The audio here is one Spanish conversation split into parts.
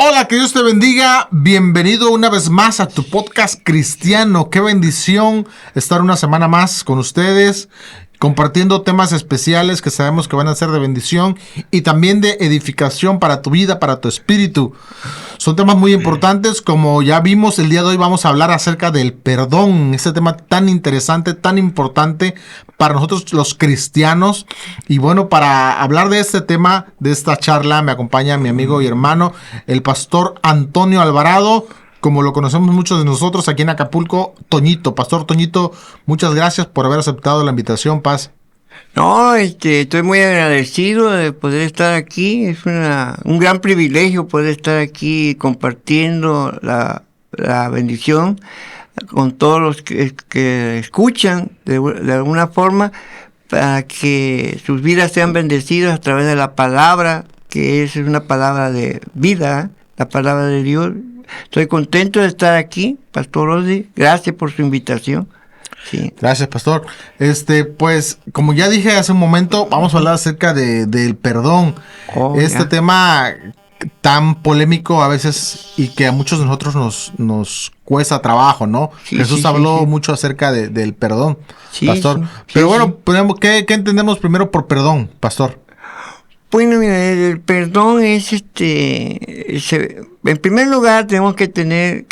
Hola, que Dios te bendiga. Bienvenido una vez más a tu podcast cristiano. Qué bendición estar una semana más con ustedes, compartiendo temas especiales que sabemos que van a ser de bendición y también de edificación para tu vida, para tu espíritu. Son temas muy importantes. Como ya vimos, el día de hoy vamos a hablar acerca del perdón. Este tema tan interesante, tan importante para nosotros los cristianos. Y bueno, para hablar de este tema, de esta charla, me acompaña mi amigo y hermano, el pastor Antonio Alvarado, como lo conocemos muchos de nosotros aquí en Acapulco, Toñito. Pastor Toñito, muchas gracias por haber aceptado la invitación, Paz. No, estoy muy agradecido de poder estar aquí. Es un gran privilegio poder estar aquí compartiendo la bendición con todos los que escuchan de alguna forma, para que sus vidas sean bendecidas a través de la palabra, que es una palabra de vida, la palabra de Dios. Estoy contento de estar aquí, Pastor Odi. Gracias por su invitación. Sí. Gracias, pastor. Pues, como ya dije hace un momento, vamos a hablar acerca del perdón. Tema tan polémico a veces y que a muchos de nosotros nos cuesta trabajo, ¿no? Sí, Jesús habló mucho acerca del perdón, pastor. Pero bueno, ¿qué entendemos primero por perdón, pastor? Bueno, mira, el perdón es en primer lugar tenemos que tener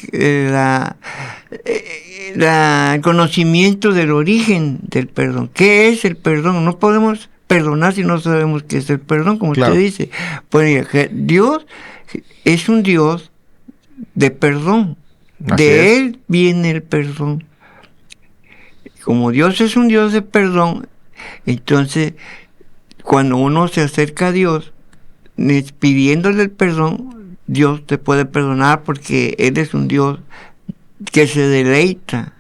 el conocimiento del origen del perdón. ¿Qué es el perdón? No podemos perdonar si no sabemos qué es el perdón, como usted dice. Pues Dios es un Dios de perdón. De Él viene el perdón. Como Dios es un Dios de perdón, entonces cuando uno se acerca a Dios pidiéndole el perdón, Dios te puede perdonar, porque Él es un Dios que se deleita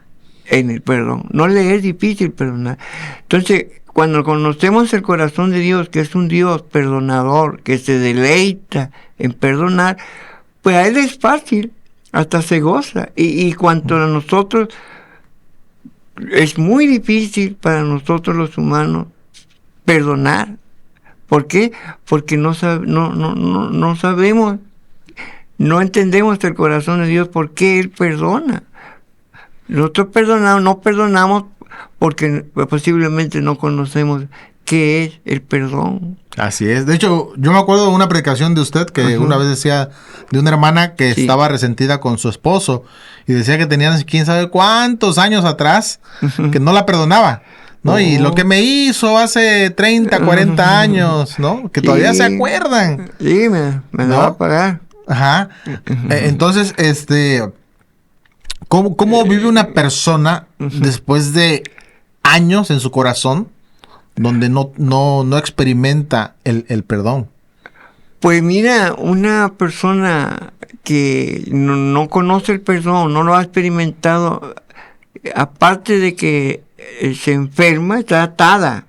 en el perdón. No le es difícil perdonar. Entonces, cuando conocemos el corazón de Dios, que es un Dios perdonador, que se deleita en perdonar, pues a Él es fácil, hasta se goza. Y cuanto a nosotros, es muy difícil para nosotros los humanos perdonar. ¿Por qué? Porque no sabemos, no entendemos el corazón de Dios, por qué Él perdona. Nosotros no perdonamos porque posiblemente no conocemos qué es el perdón. Así es. De hecho, yo me acuerdo de una predicación de usted que una vez decía de una hermana que estaba resentida con su esposo y decía que tenían quién sabe cuántos años atrás que no la perdonaba, ¿no? Y lo que me hizo hace 30, 40 años, ¿no? Que todavía se acuerdan. Sí, me la va a pagar. Ajá. Entonces, ¿cómo vive una persona después de años en su corazón donde no experimenta el perdón? Pues mira, una persona que no conoce el perdón, no lo ha experimentado, aparte de que se enferma, está atada.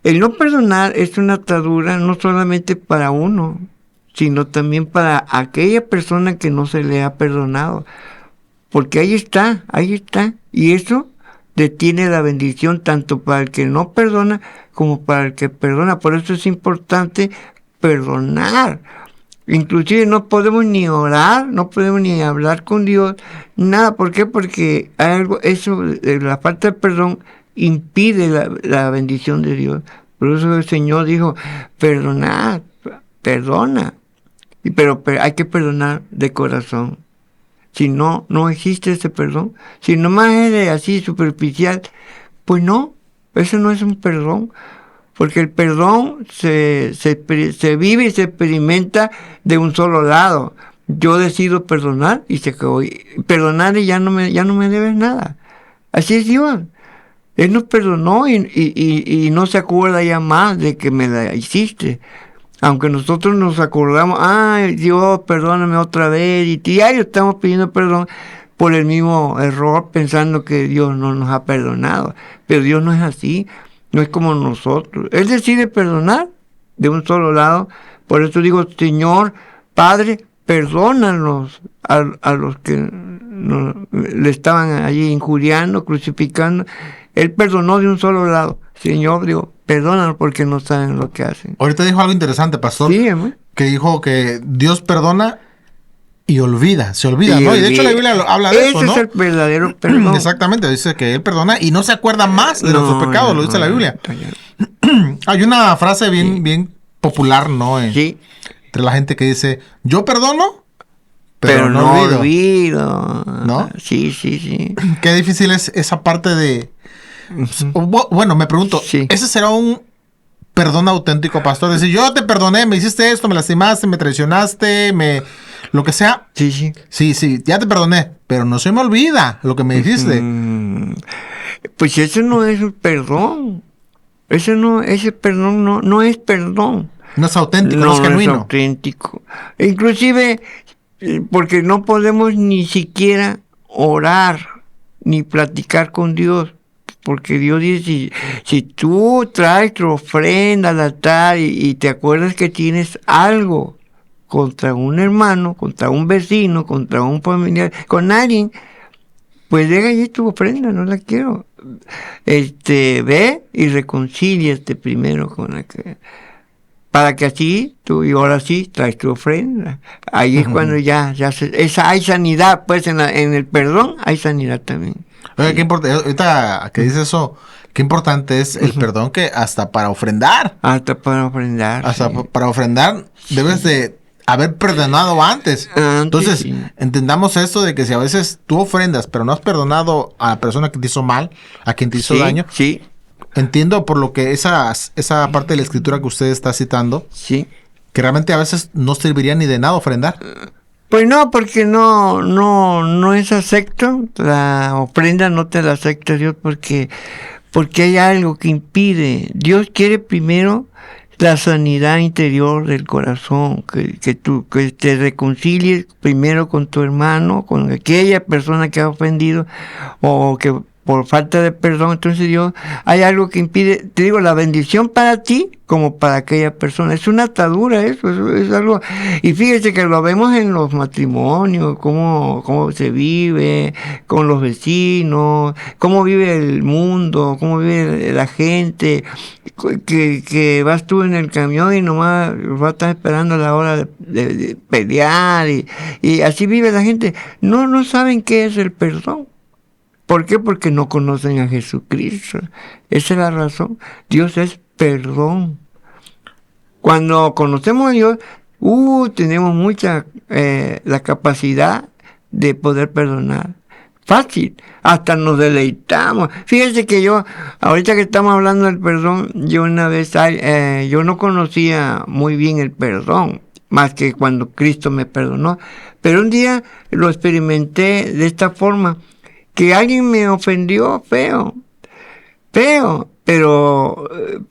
El no perdonar es una atadura no solamente para uno, sino también para aquella persona que no se le ha perdonado. Porque ahí está. Y eso detiene la bendición tanto para el que no perdona como para el que perdona. Por eso es importante perdonar. Inclusive no podemos ni orar, no podemos ni hablar con Dios, nada. ¿Por qué? Porque la falta de perdón impide la bendición de Dios. Por eso el Señor dijo, perdona. Pero hay que perdonar de corazón. Si no existe ese perdón, si nomás es así superficial, pues no, eso no es un perdón. Porque el perdón se vive y se experimenta de un solo lado. Yo decido perdonar y se acabó. Perdonar y ya no me debes nada. Así es Dios. Él nos perdonó y no se acuerda ya más de que me la hiciste. Aunque nosotros nos acordamos, ay Dios, perdóname otra vez, y diario estamos pidiendo perdón por el mismo error, pensando que Dios no nos ha perdonado. Pero Dios no es así. No es como nosotros. Él decide perdonar de un solo lado. Por eso digo, Señor, Padre, perdónanos a los que le estaban allí injuriando, crucificando. Él perdonó de un solo lado. Señor, digo, perdónanos porque no saben lo que hacen. Ahorita dijo algo interesante, pastor. Sí, amor. Que dijo que Dios perdona Y se olvida, ¿no? Y de hecho la Biblia habla de eso, ¿no? Ese es el verdadero perdón. Exactamente, dice que Él perdona y no se acuerda más de nuestros pecados, lo dice la Biblia. Hay una frase bien popular, ¿no? Sí. Entre la gente que dice, yo perdono, pero no olvido. ¿No? Sí. Qué difícil es esa parte de... Bueno, me pregunto, ¿ese será un perdón auténtico, pastor? Decir, yo te perdoné, me hiciste esto, me lastimaste, me traicionaste, lo que sea. Sí. Sí, ya te perdoné, pero no se me olvida lo que me dijiste. Pues eso no es un perdón. Ese perdón no es perdón. No es auténtico, no es genuino. No es auténtico. Inclusive, porque no podemos ni siquiera orar ni platicar con Dios. Porque Dios dice, si tú traes tu ofrenda al altar y te acuerdas que tienes algo contra un hermano, contra un vecino, contra un familiar, con alguien, pues deja allí tu ofrenda, no la quiero. Ve y reconcíliate primero con la que... Para que así tú, y ahora sí, traes tu ofrenda. Ahí es cuando ya hay sanidad, pues en el perdón hay sanidad también. Oye, qué importante, ahorita que dices eso, qué importante es el perdón, que hasta para ofrendar. Hasta para ofrendar. Para ofrendar debes de haber perdonado antes. Entonces, entendamos esto de que si a veces tú ofrendas, pero no has perdonado a la persona que te hizo mal, a quien te hizo daño. Sí. Entiendo por lo que esa parte de la escritura que usted está citando, que realmente a veces no serviría ni de nada ofrendar. Pues no, porque no es acepto, la ofrenda no te la acepta Dios porque hay algo que impide. Dios quiere primero la sanidad interior del corazón, que te reconcilies primero con tu hermano, con aquella persona que ha ofendido o que por falta de perdón. Entonces Dios, hay algo que impide, te digo, la bendición para ti como para aquella persona. Es una atadura eso, es algo. Y fíjese que lo vemos en los matrimonios, cómo se vive con los vecinos, cómo vive el mundo, cómo vive la gente, que vas tú en el camión y nomás vas a estar esperando la hora de pelear y así vive la gente. No saben qué es el perdón. ¿Por qué? Porque no conocen a Jesucristo. Esa es la razón. Dios es perdón. Cuando conocemos a Dios, tenemos mucha la capacidad de poder perdonar. Fácil. Hasta nos deleitamos. Fíjense que yo, ahorita que estamos hablando del perdón, yo una vez, yo no conocía muy bien el perdón, más que cuando Cristo me perdonó. Pero un día lo experimenté de esta forma. Que alguien me ofendió feo, pero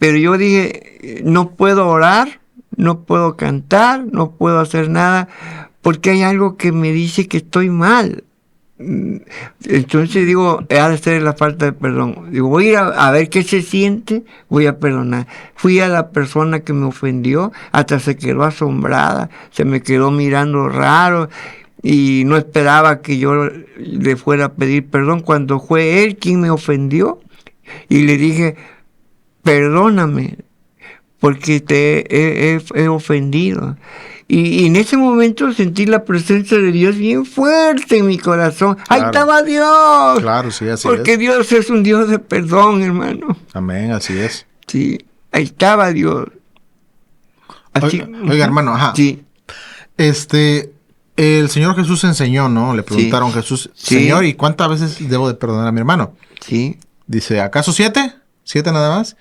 yo dije, no puedo orar, no puedo cantar, no puedo hacer nada, porque hay algo que me dice que estoy mal. Entonces digo, ha de ser la falta de perdón. Digo, voy a ir a ver qué se siente, voy a perdonar. Fui a la persona que me ofendió, hasta se quedó asombrada, se me quedó mirando raro, y no esperaba que yo le fuera a pedir perdón cuando fue él quien me ofendió, y le dije, perdóname porque te he ofendido. Y en ese momento sentí la presencia de Dios bien fuerte en mi corazón. Claro. Ahí estaba Dios. Claro, sí, así porque es. Dios es un Dios de perdón, hermano. Amén, así es. Sí, ahí estaba Dios. Así, oiga, hermano, ajá. Sí. El Señor Jesús enseñó, ¿no? Le preguntaron a Jesús, Señor, ¿y cuántas veces debo de perdonar a mi hermano? Sí. Dice, ¿acaso 7? 7 nada más.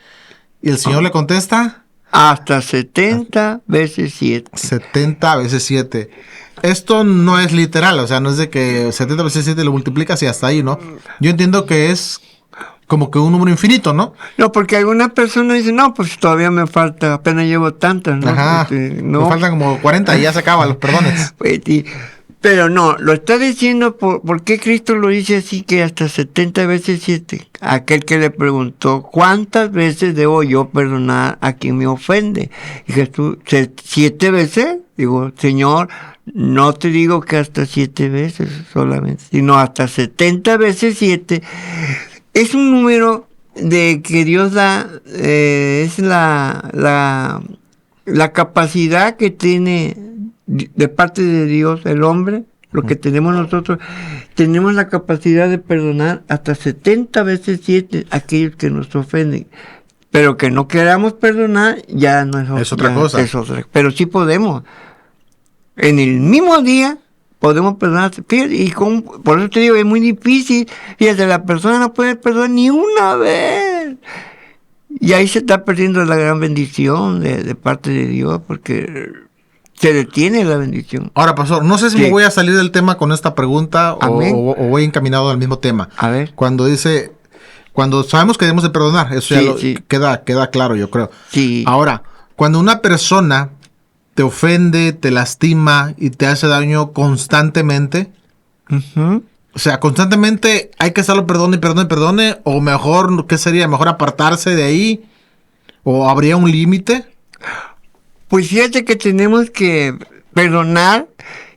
Y el Señor le contesta, hasta 70 veces 7. 70 veces 7. Esto no es literal, o sea, no es de que 70 veces 7 lo multiplicas y hasta ahí, ¿no? Yo entiendo que es como que un número infinito, ¿no? No, porque algunas personas dicen, no, pues todavía me falta, apenas llevo tantas, ¿no? Ajá, no. Me faltan como 40 y ya se acaban los perdones. Pero no, lo está diciendo, ¿por qué Cristo lo dice así que hasta 70 veces 7? Aquel que le preguntó, ¿cuántas veces debo yo perdonar a quien me ofende? Y Jesús, 7 veces, digo, Señor, no te digo que hasta 7 veces solamente, sino hasta 70 veces 7. Es un número de que Dios da, es la capacidad que tiene de parte de Dios, el hombre, lo que tenemos nosotros, tenemos la capacidad de perdonar hasta 70 veces 7 a aquellos que nos ofenden. Pero que no queramos perdonar, ya no es otra cosa. Pero sí podemos. En el mismo día podemos perdonar. Fíjate, y por eso te digo, es muy difícil. Fíjate, la persona no puede perdonar ni una vez. Y ahí se está perdiendo la gran bendición de parte de Dios, porque se detiene la bendición. Ahora, pastor, no sé si me voy a salir del tema con esta pregunta o voy encaminado al mismo tema. A ver. Cuando sabemos que debemos de perdonar, eso ya queda claro, yo creo. Sí. Ahora, cuando una persona te ofende, te lastima y te hace daño constantemente, o sea, constantemente hay que estarlo perdone, o mejor, ¿qué sería? ¿Mejor apartarse de ahí? ¿O habría un límite? Pues fíjate que tenemos que perdonar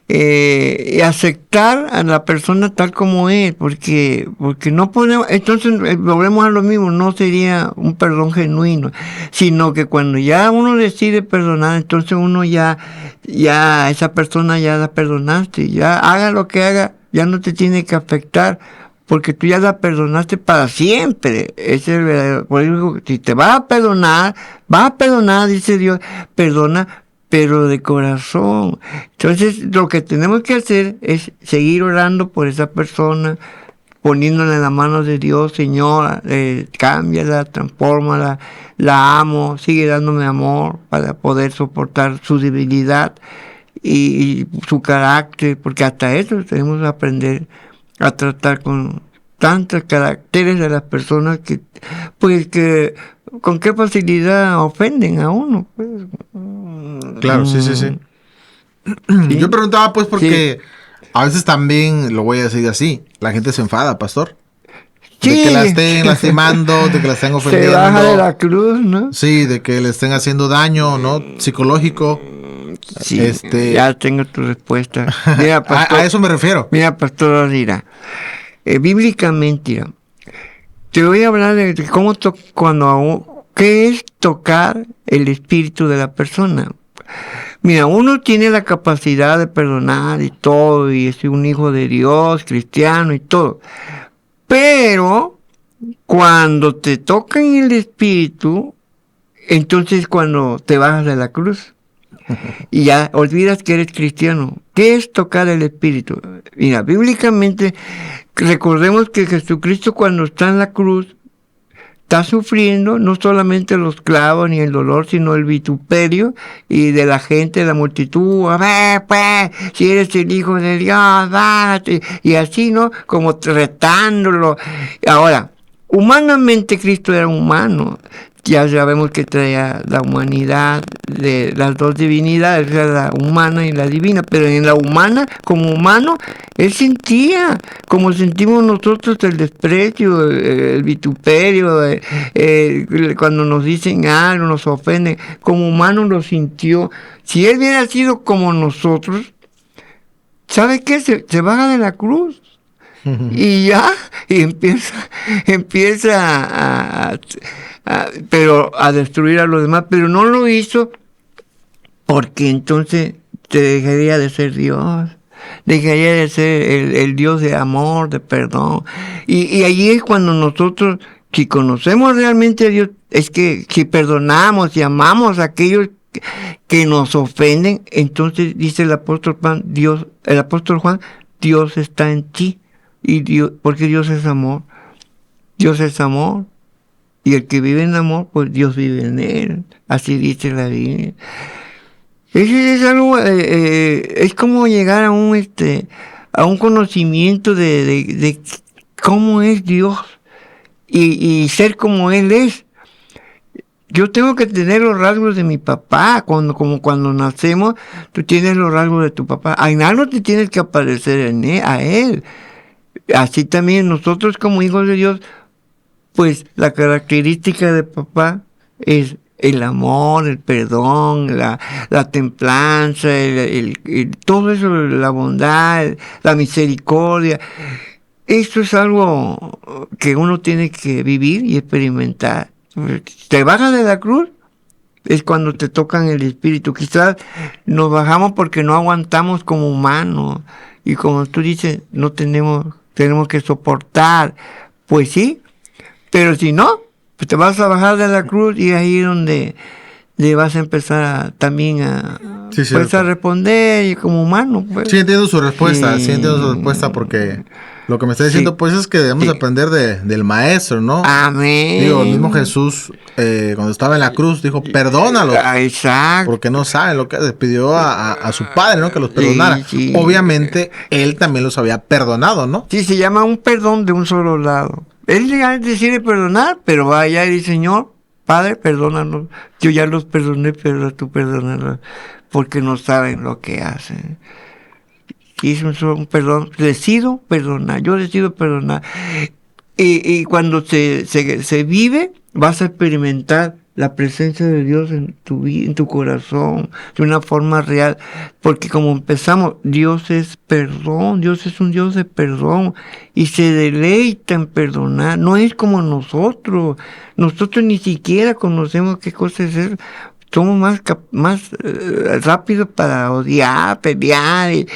y aceptar a la persona tal como es, porque no podemos, entonces volvemos a lo mismo, no sería un perdón genuino, sino que cuando ya uno decide perdonar, entonces uno ya esa persona ya la perdonaste, ya haga lo que haga, ya no te tiene que afectar, porque tú ya la perdonaste para siempre. Ese es el verdadero. Por eso, si te vas a perdonar, dice Dios, perdona, pero de corazón. Entonces, lo que tenemos que hacer es seguir orando por esa persona, poniéndola en las manos de Dios. Señor, cámbiala, transfórmala, la amo, sigue dándome amor para poder soportar su debilidad y su carácter, porque hasta eso tenemos que aprender a tratar con tantos caracteres de las personas que con qué facilidad ofenden a uno, pues. Claro, sí. ¿Sí? Yo preguntaba pues porque a veces también, lo voy a decir así, la gente se enfada, pastor. Sí. De que la estén lastimando, de que la estén ofendiendo. Se baja de la cruz, ¿no? Sí, de que le estén haciendo daño, ¿no? Psicológico. Sí, ya tengo tu respuesta. Mira, pastor, a eso me refiero. Mira, pastor, mira, bíblicamente, mira, te voy a hablar de cómo qué es tocar el espíritu de la persona. Mira, uno tiene la capacidad de perdonar y todo, y es un hijo de Dios, cristiano y todo. Pero cuando te tocan el espíritu, entonces cuando te bajas de la cruz y ya olvidas que eres cristiano. ¿Qué es tocar el espíritu? Mira, bíblicamente recordemos que Jesucristo cuando está en la cruz está sufriendo no solamente los clavos ni el dolor, sino el vituperio y de la gente, de la multitud. A ver, pues, si eres el Hijo de Dios, bájate. Y así, ¿no? Como retándolo. Ahora, humanamente Cristo era humano. Ya sabemos que traía la humanidad de las dos divinidades, o sea, la humana y la divina, pero en la humana, como humano, él sentía, como sentimos nosotros el desprecio, el vituperio, cuando nos dicen algo, nos ofenden, como humano lo sintió. Si él hubiera sido como nosotros, ¿sabe qué? Se baja de la cruz. Y ya, y empieza pero a destruir a los demás, pero no lo hizo porque entonces te dejaría de ser Dios, dejaría de ser el Dios de amor, de perdón, y allí es cuando nosotros, si conocemos realmente a Dios, es que si perdonamos y amamos a aquellos que nos ofenden, entonces dice el apóstol Juan, Dios está en ti. Y Dios, porque Dios es amor, y el que vive en amor, pues Dios vive en él, así dice la Biblia. Es algo, es como llegar a un conocimiento de cómo es Dios y ser como Él es. Yo tengo que tener los rasgos de mi papá, como cuando nacemos, tú tienes los rasgos de tu papá, en algo te tienes que aparecer a Él. Así también nosotros como hijos de Dios, pues la característica de papá es el amor, el perdón, la templanza, todo eso, la bondad, la misericordia. Esto es algo que uno tiene que vivir y experimentar. Te bajas de la cruz es cuando te tocan el espíritu. Quizás nos bajamos porque no aguantamos como humanos. Y como tú dices, no tenemos que soportar. Pues sí, pero si no, pues te vas a bajar de la cruz y ahí es donde le vas a empezar también a responder y como humano. Pues. Sí, entiendo su respuesta, porque lo que me está diciendo pues es que debemos aprender del maestro, ¿no? Amén. Digo, el mismo Jesús cuando estaba en la cruz dijo, perdónalos. Exacto. Porque no saben lo que hace. Pidió a su padre, ¿no? Que los perdonara. Sí. Obviamente, él también los había perdonado, ¿no? Sí, se llama un perdón de un solo lado. Él decide perdonar, pero va allá y dice, Señor, Padre, perdónanos. Yo ya los perdoné, pero tú perdónalos, porque no saben lo que hacen. Hizo un perdón, decido perdonar, yo decido perdonar. Y cuando se vive, vas a experimentar la presencia de Dios en tu vida, en tu corazón, de una forma real. Porque como empezamos, Dios es perdón, Dios es un Dios de perdón y se deleita en perdonar. No es como nosotros ni siquiera conocemos qué cosa es eso. Somos más rápidos para odiar, pelear y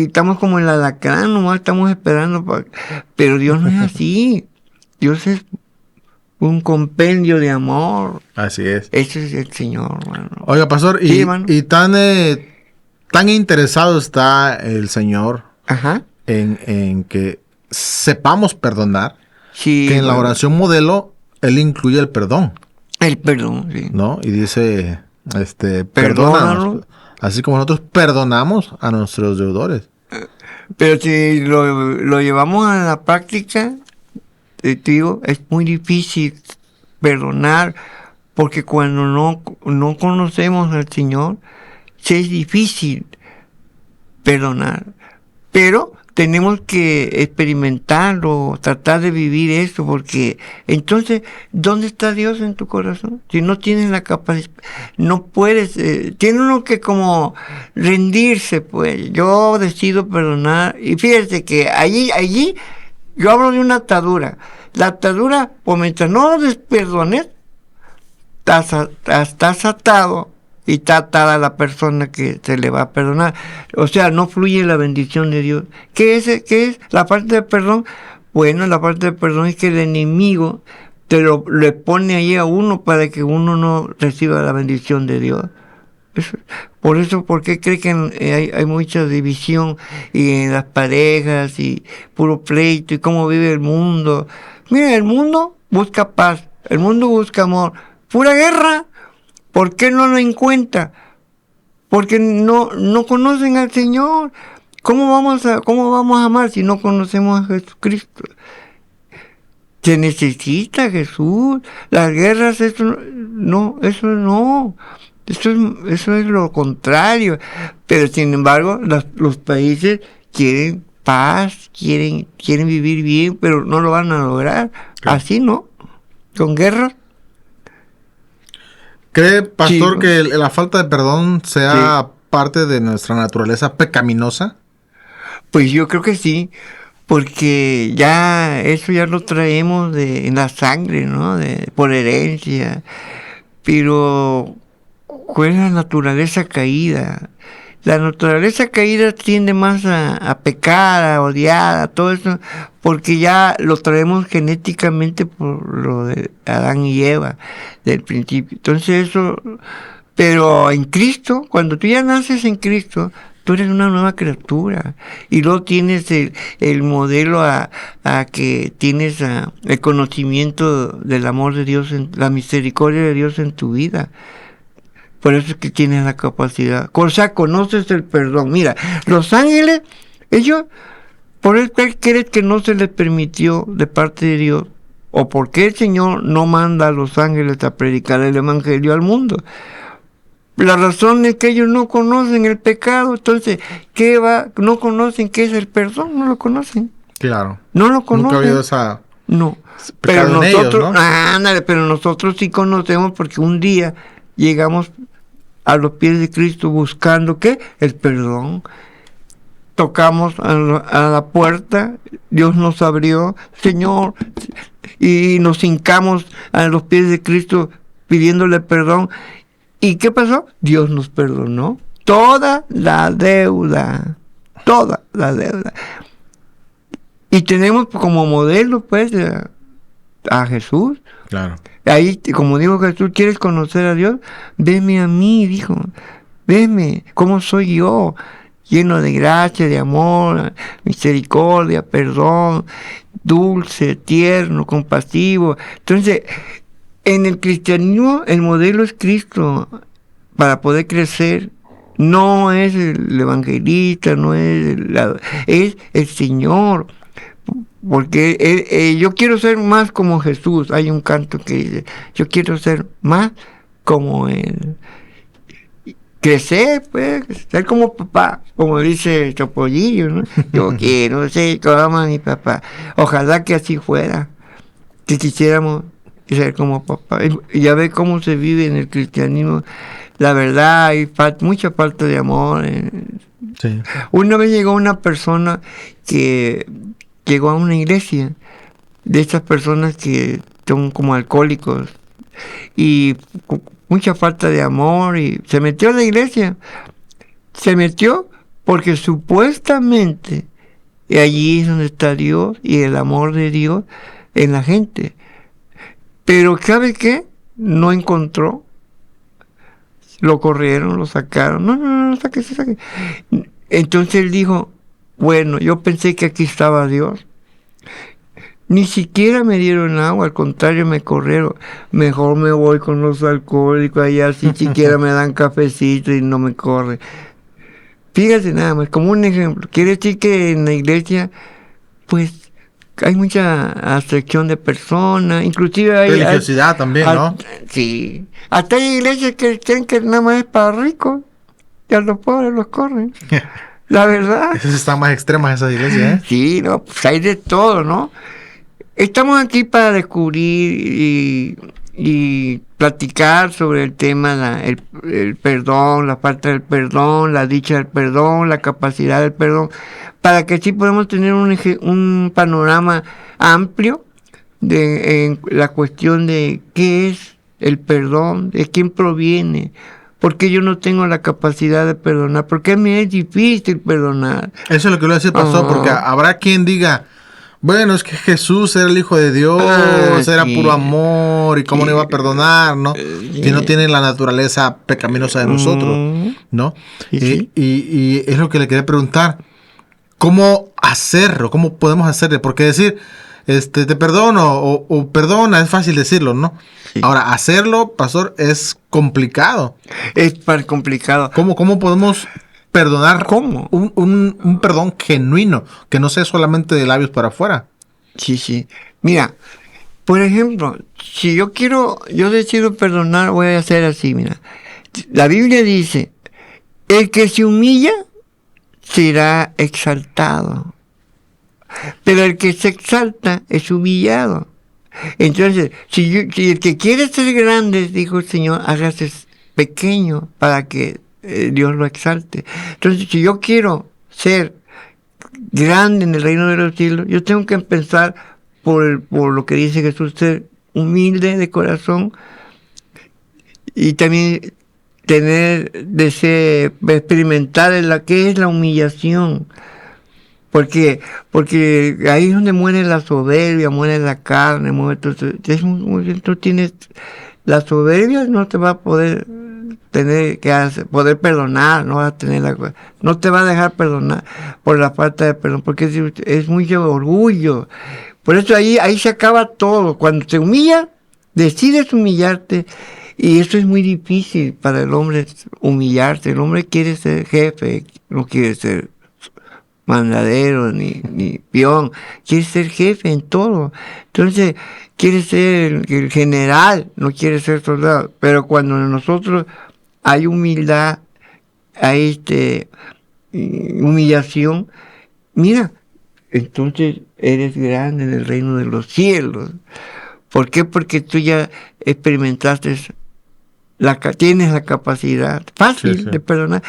estamos como el alacrán, nomás estamos esperando. Pero Dios no es así. Dios es un compendio de amor. Así es. Ese es el Señor, hermano. Oiga, pastor, sí, y tan interesado está el Señor en que sepamos perdonar, que en la oración modelo Él incluye el perdón. El perdón, sí. ¿No? Y dice, perdónanos, así como nosotros perdonamos a nuestros deudores. Pero si lo llevamos a la práctica, te digo, es muy difícil perdonar, porque cuando no conocemos al Señor, sí es difícil perdonar. Pero tenemos que experimentarlo, tratar de vivir eso, porque entonces, ¿dónde está Dios en tu corazón? Si no tienes la capacidad, no puedes, tiene uno que como rendirse, pues. Yo decido perdonar, y fíjate que allí, yo hablo de una atadura. La atadura, pues mientras no perdones, estás atado. Y está atada la persona que se le va a perdonar. O sea, no fluye la bendición de Dios. ¿Qué es la parte de perdón? Bueno, la parte de perdón es que el enemigo le pone ahí a uno para que uno no reciba la bendición de Dios. Por eso, ¿por qué cree que hay mucha división y en las parejas y puro pleito y cómo vive el mundo? Mira, el mundo busca paz, el mundo busca amor. Pura guerra. ¿Por qué no lo encuentra? Porque no conocen al Señor. ¿Cómo vamos a amar si no conocemos a Jesucristo? Se necesita Jesús. Las guerras, eso no. Eso es lo contrario. Pero sin embargo, los países quieren paz, quieren vivir bien, pero no lo van a lograr. Claro. Así, ¿no? Con guerras. ¿Cree, pastor, que la falta de perdón sea parte de nuestra naturaleza pecaminosa? Pues yo creo que sí, porque eso ya lo traemos en la sangre, ¿no? Por herencia. Pero, ¿cuál es la naturaleza caída? La naturaleza caída tiende más a pecar, a odiar, a todo eso, porque ya lo traemos genéticamente por lo de Adán y Eva del principio. Entonces pero en Cristo, cuando tú ya naces en Cristo, tú eres una nueva criatura y luego tienes el modelo a que tienes el conocimiento del amor de Dios, la misericordia de Dios en tu vida. Por eso es que tienes la capacidad. O sea, conoces el perdón. Mira, los ángeles, ellos, ¿por qué crees que no se les permitió de parte de Dios? ¿O por qué el Señor no manda a los ángeles a predicar el evangelio al mundo? La razón es que ellos no conocen el pecado. Entonces, no conocen qué es el perdón, no lo conocen. Claro. No lo conocen. Nunca ha habido esa... No. Pero nosotros, pero nosotros sí conocemos, porque un día llegamos a los pies de Cristo buscando ¿qué? El perdón. Tocamos a la puerta, Dios nos abrió, Señor, y nos hincamos a los pies de Cristo pidiéndole perdón, ¿Y qué pasó? Dios nos perdonó toda la deuda. Toda la deuda. Y tenemos como modelo, pues, a Jesús. Claro. Ahí, como digo, Jesús, ¿quieres conocer a Dios? Veme a mí, dijo. Veme, ¿cómo soy yo? Lleno de gracia, de amor, misericordia, perdón, dulce, tierno, compasivo. Entonces, en el cristianismo, el modelo es Cristo para poder crecer. No es el evangelista, no es es el Señor. Porque yo quiero ser más como Jesús. Hay un canto que dice, yo quiero ser más como Él. Crecer, pues, ser como papá, como dice Topollillo, ¿no? Yo quiero ser como mi papá. Ojalá que así fuera, que quisiéramos ser como papá. Y ya ve cómo se vive en el cristianismo. La verdad, hay mucha falta de amor. Sí. Una vez llegó una persona que llegó a una iglesia, de estas personas que son como alcohólicos, y mucha falta de amor, y se metió a la iglesia. Se metió porque supuestamente allí es donde está Dios y el amor de Dios en la gente. Pero ¿sabe qué? No encontró. Lo corrieron, lo sacaron. No, saque. Entonces él dijo, bueno, yo pensé que aquí estaba Dios. Ni siquiera me dieron agua, al contrario me corrieron. Mejor me voy con los alcohólicos allá, si siquiera me dan cafecito y no me corren. Fíjate nada más, como un ejemplo. Quiere decir que en la iglesia, pues, hay mucha abstracción de personas, inclusive hay... religiosidad también, ¿no? Sí. Hasta hay iglesias que creen que nada más es para ricos, y a los pobres los corren. La verdad. Esas están más extremas, esas iglesias, ¿eh? Sí, no, pues hay de todo, ¿no? Estamos aquí para descubrir y platicar sobre el tema, el perdón, la falta del perdón, la dicha del perdón, la capacidad del perdón, para que así podamos tener un panorama amplio en la cuestión de qué es el perdón, de quién proviene, por qué yo no tengo la capacidad de perdonar, por qué me es difícil perdonar. Eso es lo que le voy a decir, pastor, porque habrá quien diga, bueno, es que Jesús era el Hijo de Dios, era puro amor, y cómo no iba a perdonar, ¿no? Que no tiene la naturaleza pecaminosa de nosotros, ¿no? Y es lo que le quería preguntar, ¿cómo hacerlo? ¿Cómo podemos hacerlo? Porque decir, te perdono o perdona, es fácil decirlo, ¿no? Sí. Ahora, hacerlo, pastor, es complicado. Es complicado. ¿Cómo podemos perdonar? ¿Cómo? Un perdón genuino, que no sea solamente de labios para afuera. Sí. Mira, por ejemplo, si yo decido perdonar, voy a hacer así, mira. La Biblia dice, el que se humilla será exaltado, pero el que se exalta es humillado. Entonces, si el que quiere ser grande, dijo el Señor, hágase pequeño para que Dios lo exalte. Entonces, si yo quiero ser grande en el reino de los cielos, yo tengo que empezar por lo que dice Jesús, ser humilde de corazón y también experimentar qué es la humillación. Porque ahí es donde muere la soberbia, muere la carne, muere todo. Tú tienes la soberbia, no te va a poder poder perdonar, no te va a dejar perdonar por la falta de perdón, porque es mucho orgullo. Por eso ahí se acaba todo. Cuando te humilla, decides humillarte, y eso es muy difícil para el hombre, humillarse. El hombre quiere ser jefe, no quiere ser mandadero ni peón, quiere ser jefe en todo. Entonces quiere ser el general, no quiere ser soldado. Pero cuando en nosotros hay humildad, hay humillación, mira, entonces eres grande en el reino de los cielos. ¿Por qué? Porque tú ya experimentaste, tienes la capacidad fácil de perdonar.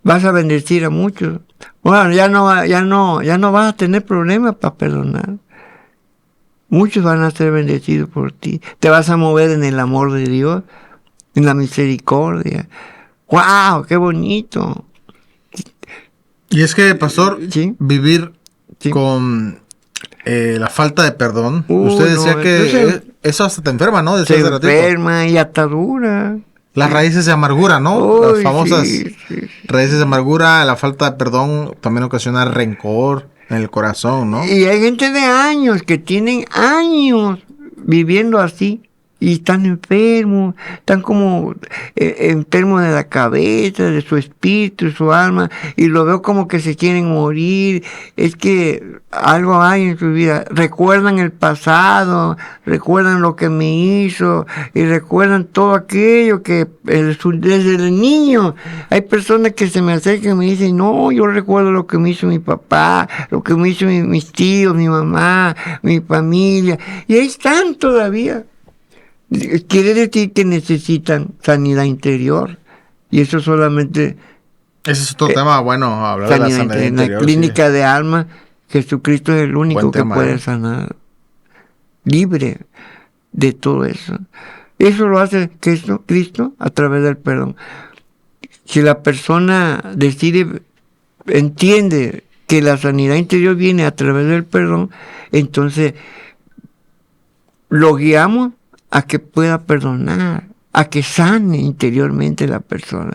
Vas a bendecir a muchos. Bueno, ya no vas a tener problemas para perdonar. Muchos van a ser bendecidos por ti. Te vas a mover en el amor de Dios. en la misericordia. ¡Wow! ¡Qué bonito! Y es que, pastor, ¿Sí? vivir Sí. con la falta de perdón, Uy, usted decía no, que entonces, eso hasta te enferma, ¿no? se Decía hace ratito. enferma y atadura. Las raíces de amargura, ¿no? Las Uy, famosas sí. raíces de amargura, la falta de perdón también ocasiona rencor en el corazón, ¿no? Y hay gente de años que tienen años viviendo así y están enfermos, están como enfermos de la cabeza, de su espíritu, su alma, y lo veo como que se quieren morir. Es que algo hay en su vida. Recuerdan el pasado, recuerdan lo que me hizo y recuerdan todo aquello que desde el niño. Hay personas que se me acercan y me dicen, no, yo recuerdo lo que me hizo mi papá, lo que me hizo mis tíos, mi mamá, mi familia, y ahí están todavía. Quiere decir que necesitan sanidad interior, y eso solamente Ese es otro tema, bueno, hablar de la sanidad en la interior. clínica Sí. de alma. Jesucristo es el único Buen que tema, puede sanar, libre de todo eso. Eso lo hace Cristo a través del perdón. Si la persona entiende que la sanidad interior viene a través del perdón, entonces lo guiamos a que pueda perdonar, a que sane interiormente la persona.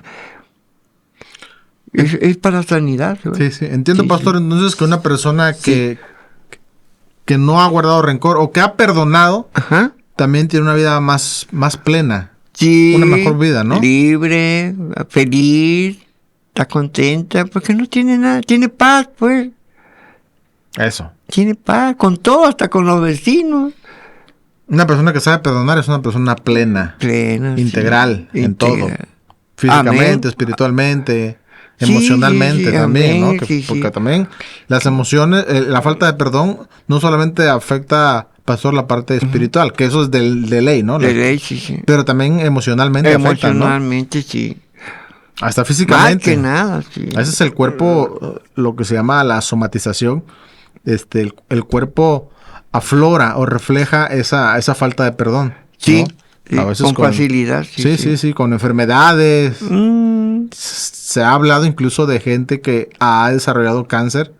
Es para sanidad. ¿verdad? Sí, sí. Entiendo, Sí, pastor, sí. entonces que una persona que no ha guardado rencor o que ha perdonado, Ajá. también tiene una vida más plena. Sí, Una mejor vida, ¿no? libre, feliz, está contenta, porque no tiene nada, tiene paz, pues, Eso. tiene paz con todo, hasta con los vecinos. Una persona que sabe perdonar es una persona plena, Plena, integral, sí, en todo. integral. Físicamente, Amén. espiritualmente, Sí, emocionalmente sí, también, amén, ¿no? sí, Porque sí. también las emociones, la falta de perdón no solamente afecta, pastor, la parte espiritual, que eso es de ley, ¿no? De ley, sí, sí. Pero también emocionalmente afecta, ¿no? Emocionalmente, sí. Hasta Más físicamente. que nada, sí. A veces el cuerpo, lo que se llama la somatización, el cuerpo aflora o refleja esa falta de perdón. Sí, ¿no? sí, A veces con facilidad, sí. sí, con enfermedades. Mm, Se ha hablado incluso de gente que ha desarrollado cáncer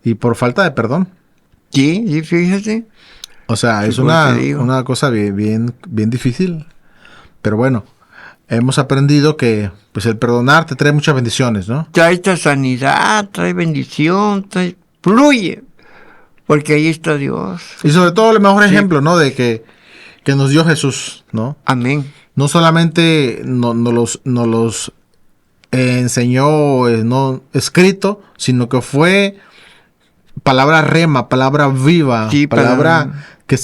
y por falta de perdón. sí, sí, fíjate. O sea, Sí, es como te digo. una cosa bien difícil. Pero bueno, hemos aprendido que pues el perdonar te trae muchas bendiciones, ¿no? Trae esta sanidad, trae bendición, fluye, porque ahí está Dios. Y sobre todo el mejor Sí. ejemplo, ¿no? De que nos dio Jesús, ¿no? Amén. No solamente nos los enseñó no escrito, sino que fue palabra rema, palabra viva, Sí, palabra que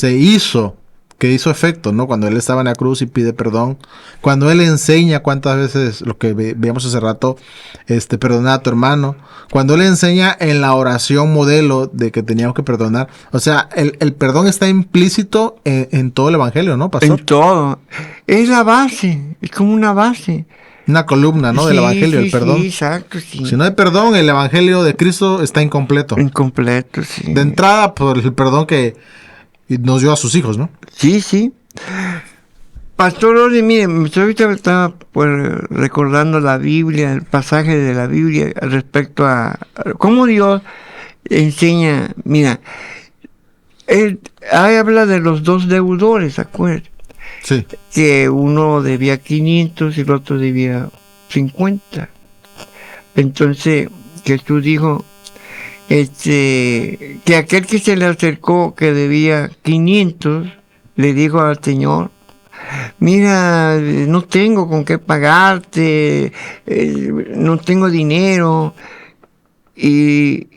que hizo efecto, ¿no? Cuando él estaba en la cruz y pide perdón, cuando él enseña cuántas veces, lo que veíamos hace rato, perdonar a tu hermano, cuando él enseña en la oración modelo de que teníamos que perdonar, o sea, el perdón está implícito en todo el evangelio, ¿no, pastor? En todo. Es la base, es como una base. Una columna, ¿no? Del Sí, evangelio, sí, el perdón. Sí, exacto, sí. Si no hay perdón, el evangelio de Cristo está incompleto. Incompleto, sí. De entrada, por el perdón que nos dio a sus hijos, ¿no? Sí, sí. Pastor Ori, mire, ahorita estaba pues, recordando la Biblia, el pasaje de la Biblia respecto a cómo Dios enseña. Mira, él ahí habla de los dos deudores, acuérdate, Sí. que uno debía 500 y el otro debía 50. Entonces Jesús dijo que aquel que se le acercó que debía 500 le dijo al Señor: mira, no tengo con qué pagarte, no tengo dinero. Y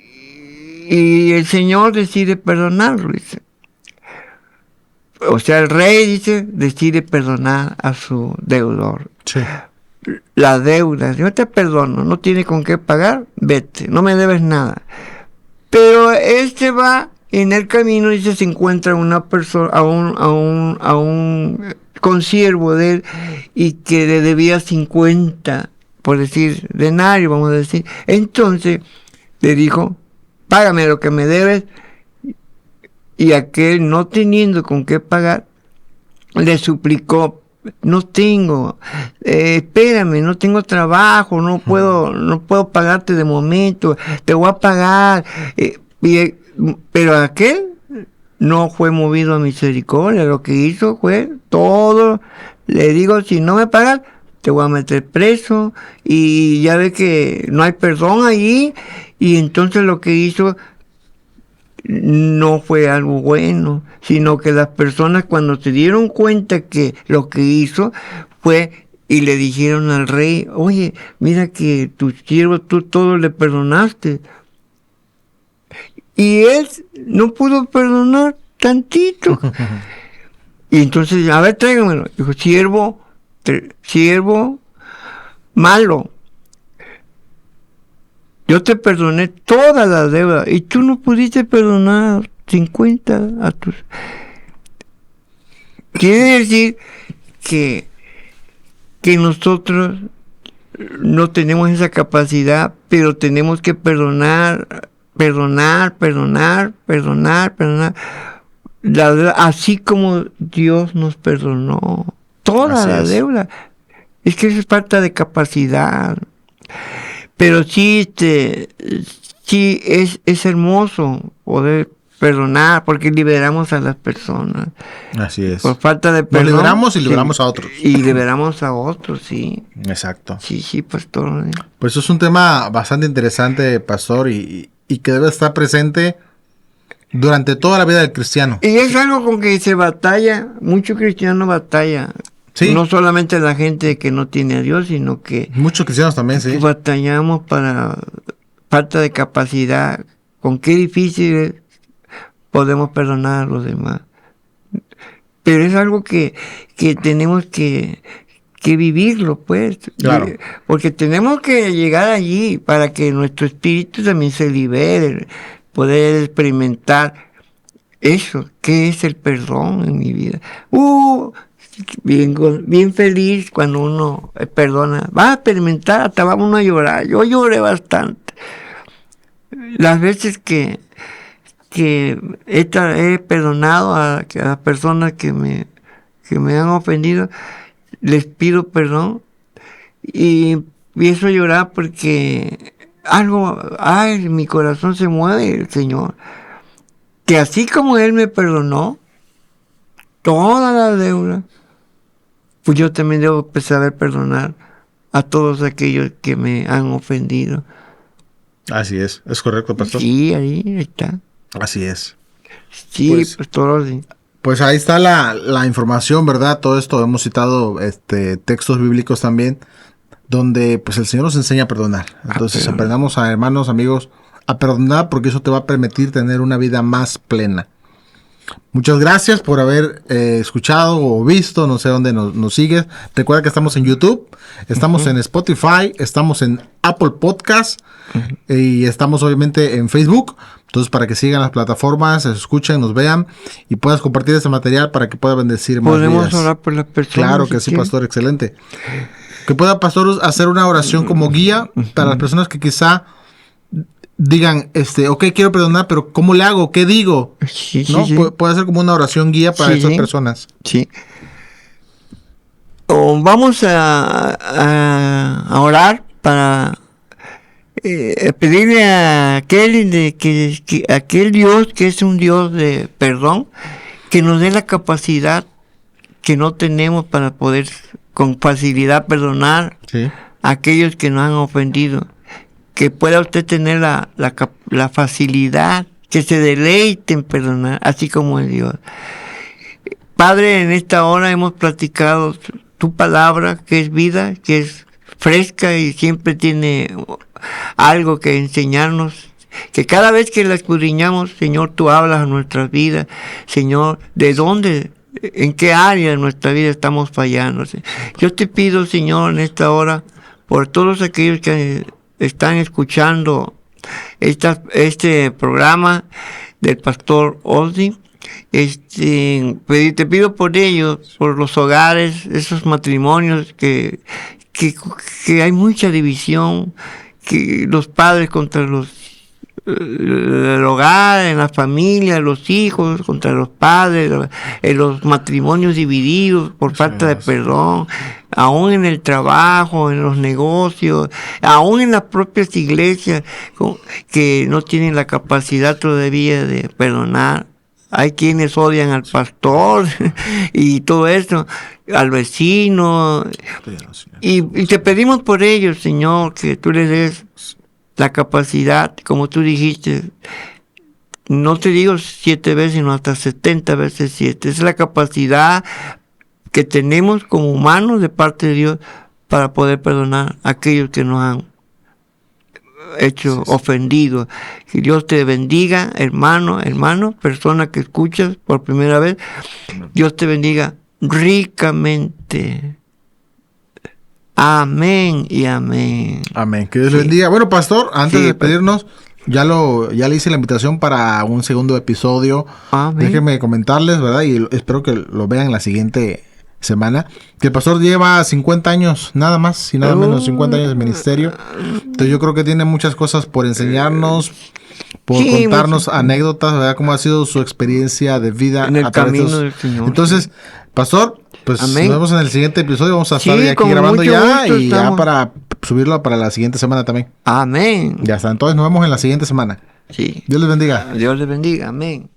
el Señor decide perdonarlo, dice. O sea, el rey, dice, decide perdonar a su deudor. Sí. La deuda, yo te perdono, no tiene con qué pagar, vete, no me debes nada. Pero va en el camino, dice, se encuentra una persona, a un consiervo de él, y que le debía 50, por decir, denario, vamos a decir. Entonces le dijo: págame lo que me debes. Y aquel, no teniendo con qué pagar, le suplicó no tengo, espérame, no tengo trabajo, no puedo pagarte de momento, te voy a pagar, pero aquel no fue movido a misericordia, lo que hizo fue todo, le digo, si no me pagas, te voy a meter preso, y ya ve que no hay perdón allí, y entonces lo que hizo no fue algo bueno, sino que las personas cuando se dieron cuenta que lo que hizo fue y le dijeron al rey, oye, mira que tu siervo tú todo le perdonaste. Y él no pudo perdonar tantito. Y entonces, a ver, tráigamelo. Dijo, siervo malo. Yo te perdoné toda la deuda y tú no pudiste perdonar 50 a tus... Quiere decir que nosotros no tenemos esa capacidad, pero tenemos que perdonar la deuda, así como Dios nos perdonó toda la deuda. Es que eso es falta de capacidad. Pero sí, sí es hermoso poder perdonar, porque liberamos a las personas. Así es. Por falta de perdón. Nos liberamos y liberamos a otros. Y liberamos a otros, sí. Exacto. Sí, pastor. Pues eso es un tema bastante interesante, pastor, y que debe estar presente durante toda la vida del cristiano. Y es algo con que se batalla, mucho cristiano batalla. Sí. No solamente la gente que no tiene a Dios, sino que muchos cristianos también, sí. Batallamos para falta de capacidad. Con qué difícil podemos perdonar a los demás. Pero es algo que tenemos que vivirlo, pues. Claro. Porque tenemos que llegar allí para que nuestro espíritu también se libere, poder experimentar eso, ¿qué es el perdón en mi vida? Bien feliz cuando uno perdona. Va a experimentar, hasta vamos a llorar. Yo lloré bastante. Las veces que he perdonado a las personas que me han ofendido, les pido perdón y empiezo a llorar porque mi corazón se mueve, el Señor. Que así como Él me perdonó toda la deuda, pues yo también debo empezar a perdonar a todos aquellos que me han ofendido. Así es correcto, pastor. Sí, ahí está. Así es. Sí, pastor. Sí. Pues ahí está la información, ¿verdad? Todo esto hemos citado textos bíblicos también, donde pues el Señor nos enseña a perdonar. Entonces aprendamos a hermanos, amigos, a perdonar, porque eso te va a permitir tener una vida más plena. Muchas gracias por haber escuchado o visto, no sé dónde nos sigues. Recuerda que estamos en YouTube, estamos en Spotify, estamos en Apple Podcast y estamos obviamente en Facebook. Entonces, para que sigan las plataformas, se escuchen, nos vean y puedas compartir este material para que pueda bendecir más vidas. ¿Podemos orar por las personas? Claro que sí, pastor, excelente. Que pueda, pastor, hacer una oración como guía para las personas que quizá digan, ok, quiero perdonar, pero ¿cómo le hago? ¿Qué digo? Sí, ¿no? sí. Puede ser como una oración guía para esas personas. Sí. Vamos a orar para pedirle a aquel Dios que es un Dios de perdón, que nos dé la capacidad que no tenemos para poder con facilidad perdonar a aquellos que nos han ofendido. Que pueda usted tener la facilidad, que se deleite en perdonar, así como es Dios. Padre, en esta hora hemos platicado tu palabra, que es vida, que es fresca y siempre tiene algo que enseñarnos. Que cada vez que la escudriñamos, Señor, tú hablas a nuestras vidas. Señor, ¿de dónde, en qué área de nuestra vida estamos fallando? Yo te pido, Señor, en esta hora, por todos aquellos que están escuchando este programa del pastor Osdi, te pido por ellos, por los hogares, esos matrimonios que hay mucha división, que los padres contra los el hogar, en la familia, los hijos, contra los padres, en los matrimonios divididos por falta de perdón, aún en el trabajo, en los negocios, aún en las propias iglesias que no tienen la capacidad todavía de perdonar. Hay quienes odian al pastor y todo eso, al vecino. Y te pedimos por ellos, Señor, que tú les des la capacidad, como tú dijiste, no te digo 7 veces, sino hasta 70 veces 7. Es la capacidad que tenemos como humanos de parte de Dios para poder perdonar a aquellos que nos han hecho ofendido. Que Dios te bendiga, hermano, persona que escuchas por primera vez. Dios te bendiga ricamente. Amén y amén. Amén. Que Dios le bendiga. Bueno, pastor, antes de despedirnos, ya le hice la invitación para un segundo episodio. Amén. Déjenme comentarles, ¿verdad? Y espero que lo vean la siguiente semana, que el pastor lleva 50 años, nada más y nada menos, 50 años de ministerio. Entonces yo creo que tiene muchas cosas por enseñarnos, por contarnos anécdotas, ¿verdad? Cómo ha sido su experiencia de vida en el camino del Señor. Entonces, pastor, pues amén. Nos vemos en el siguiente episodio. Vamos a estar aquí grabando ya y ya para subirlo para la siguiente semana también. Amén. Ya está, entonces nos vemos en la siguiente semana. Sí. Dios les bendiga. Dios les bendiga. Amén.